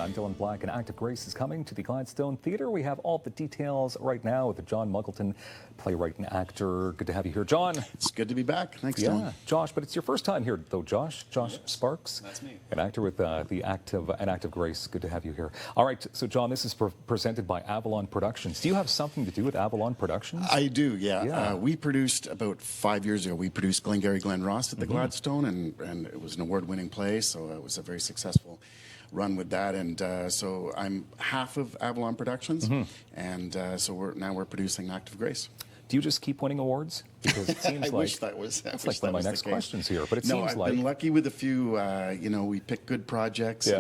I'm Dylan Black, and Act of Grace is coming to the Gladstone Theatre. We have all the details right now with John Muggleton, playwright and actor. Good to have you here, John. It's good to be back. Thanks, Yeah, Dylan. Josh, but it's your first time here, though, Josh. Josh Yes, Sparks. that's me. An actor with the Act of Grace. Good to have you here. All right, so John, this is presented by Avalon Productions. Do you have something to do with Avalon Productions? I do, yeah. Yeah. We produced, about 5 years ago, we produced Glengarry Glen Ross at the Gladstone, and it was an award-winning play, so it was a very successful run with that. And so I'm half of Avalon Productions, and so we're producing Act of Grace. Do you just keep winning awards? Because it seems I like wish that was. That's like one of my next questions here. But it no, seems I've like been lucky with a few. We pick good projects, Yeah.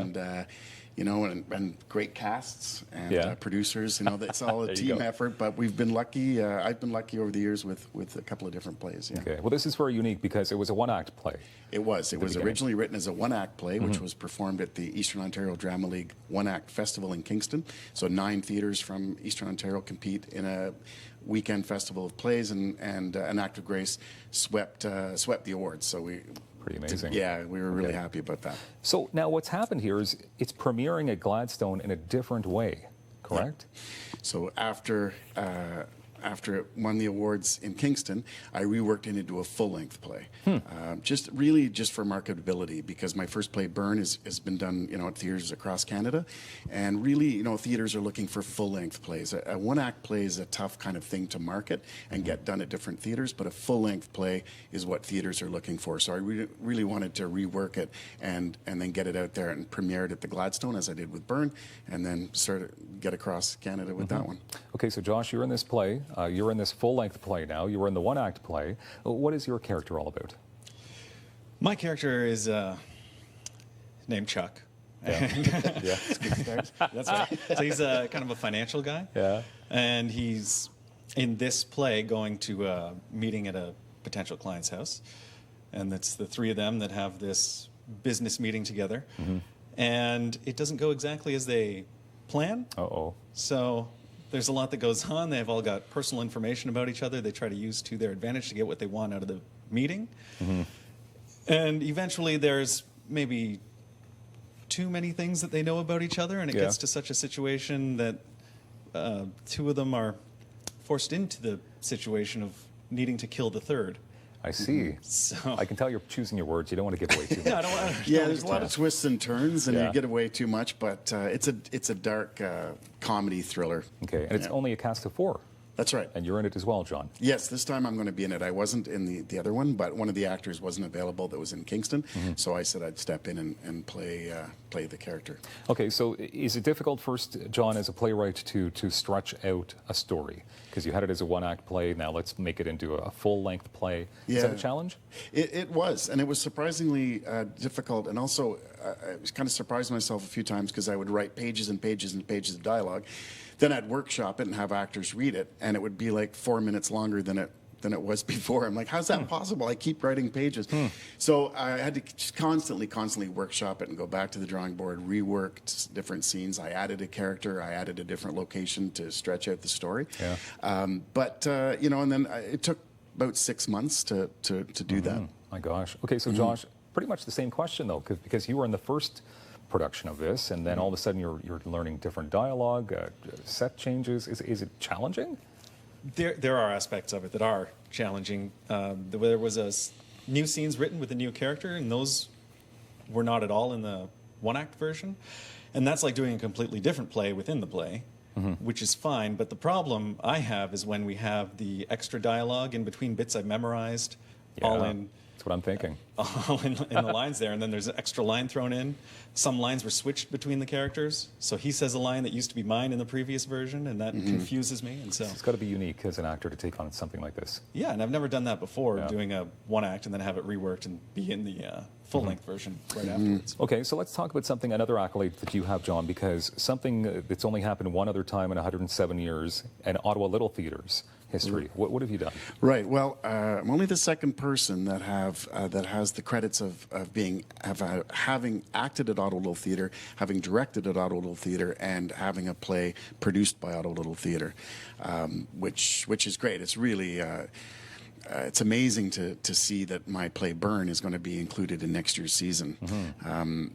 and great casts and producers. It's all a There you team go. effort. But we've been lucky. I've been lucky over the years with a couple of different plays. Yeah. Okay. Well, this is very unique because it was a one-act play. It was. It was beginning. originally written as a one-act play, which was performed at the Eastern Ontario Drama League One-Act Festival in Kingston. So 9 theatres from Eastern Ontario compete in a weekend festival of plays, and an Act of Grace swept the awards. So we. Pretty amazing. Yeah, we were really happy about that. So now what's happened here is it's premiering at Gladstone in a different way, correct? So after it won the awards in Kingston, I reworked it into a full-length play, just for marketability, because my first play, Burn, has been done at theaters across Canada, and really theaters are looking for full-length plays. A one-act play is a tough kind of thing to market and get done at different theaters, but a full-length play is what theaters are looking for. So I really wanted to rework it and then get it out there and premiere it at the Gladstone, as I did with Burn, and then sort of get across Canada with that one. Okay, so Josh, you're in this play. You're in this full-length play now. You were in the one-act play. What is your character all about? My character is named Chuck. Yeah. Yeah. That's right. So he's kind of a financial guy. Yeah. And he's in this play going to a meeting at a potential client's house. And it's the 3 of them that have this business meeting together. And it doesn't go exactly as they plan. Uh-oh. So there's a lot that goes on. They've all got personal information about each other they try to use to their advantage to get what they want out of the meeting. And eventually there's maybe too many things that they know about each other, and it gets to such a situation that 2 of them are forced into the situation of needing to kill the third. I see. So I can tell you're choosing your words. You don't want to give away too much. I don't want to. Yeah, there's a lot of twists and turns, and Yeah. you get away too much. But it's a dark comedy thriller. Okay, and it's only a cast of 4. That's right. And you're in it as well, John. Yes, this time I'm going to be in it. I wasn't in the other one, but one of the actors wasn't available that was in Kingston, so I said I'd step in and play the character. Okay, so is it difficult first, John, as a playwright, to stretch out a story? Because you had it as a one-act play, now let's make it into a full-length play. Is that a challenge? It was, and it was surprisingly difficult, and also I was kind of surprised myself a few times because I would write pages and pages and pages of dialogue. Then I'd workshop it and have actors read it, and it would be like 4 minutes longer than it was before. I'm like, how's that possible? I keep writing pages. So I had to just constantly workshop it and go back to the drawing board, reworked different scenes. I added a character. I added a different location to stretch out the story. Yeah. And then it took about 6 months to do that. My gosh. Okay, so Josh, pretty much the same question, though, because you were in the first production of this, and then all of a sudden you're learning different dialogue, set changes. Is it challenging? There are aspects of it that are challenging. There was new scenes written with a new character, and those were not at all in the one-act version. And that's like doing a completely different play within the play, which is fine. But the problem I have is when we have the extra dialogue in between bits I've memorized, all in. That's what I'm thinking. All in the lines there, and then there's an extra line thrown in. Some lines were switched between the characters, so he says a line that used to be mine in the previous version, and that confuses me. And so It's got to be unique as an actor to take on something like this. yeah, and I've never done that before, doing a one act and then have it reworked and be in the full-length version right afterwards. Okay, so let's talk about another accolade that you have, John, because something that's only happened one other time in 107 years in Ottawa Little Theatre's history. What have you done? Right. Well, I'm only the second person that has the credits of having acted at Ottawa Little Theatre, having directed at Ottawa Little Theatre, and having a play produced by Ottawa Little Theatre, which is great. It's really it's amazing to see that my play Burn is going to be included in next year's season.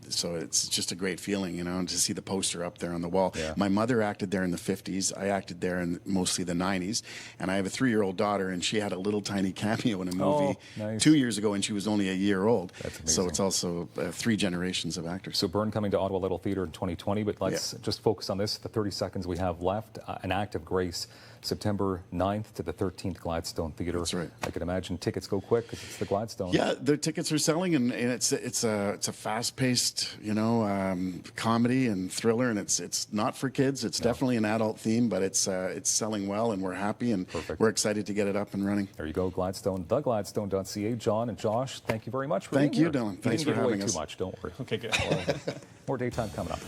So it's just a great feeling, you know, and to see the poster up there on the wall. Yeah. My mother acted there in the 50s. I acted there in mostly the 90s. And I have a 3-year-old daughter, and she had a little tiny cameo in a movie nice. 2 years ago, and she was only a year old. That's amazing. So it's also 3 generations of actors. So Burn coming to Ottawa Little Theatre in 2020, but let's just focus on this, the 30 seconds we have left. An Act of Grace, September 9th to the 13th, Gladstone Theatre. That's right. I can imagine tickets go quick because it's the Gladstone. Yeah, the tickets are selling, and it's a fast-paced, you know, comedy and thriller, and it's not for kids. It's definitely an adult theme, but it's selling well, and we're happy, and we're excited to get it up and running. There you go, Gladstone, thegladstone.ca. John and Josh, thank you very much for Thank being you, here. Dylan. You Thanks didn't for give away having us. too much, don't worry. Okay, good. More daytime coming up.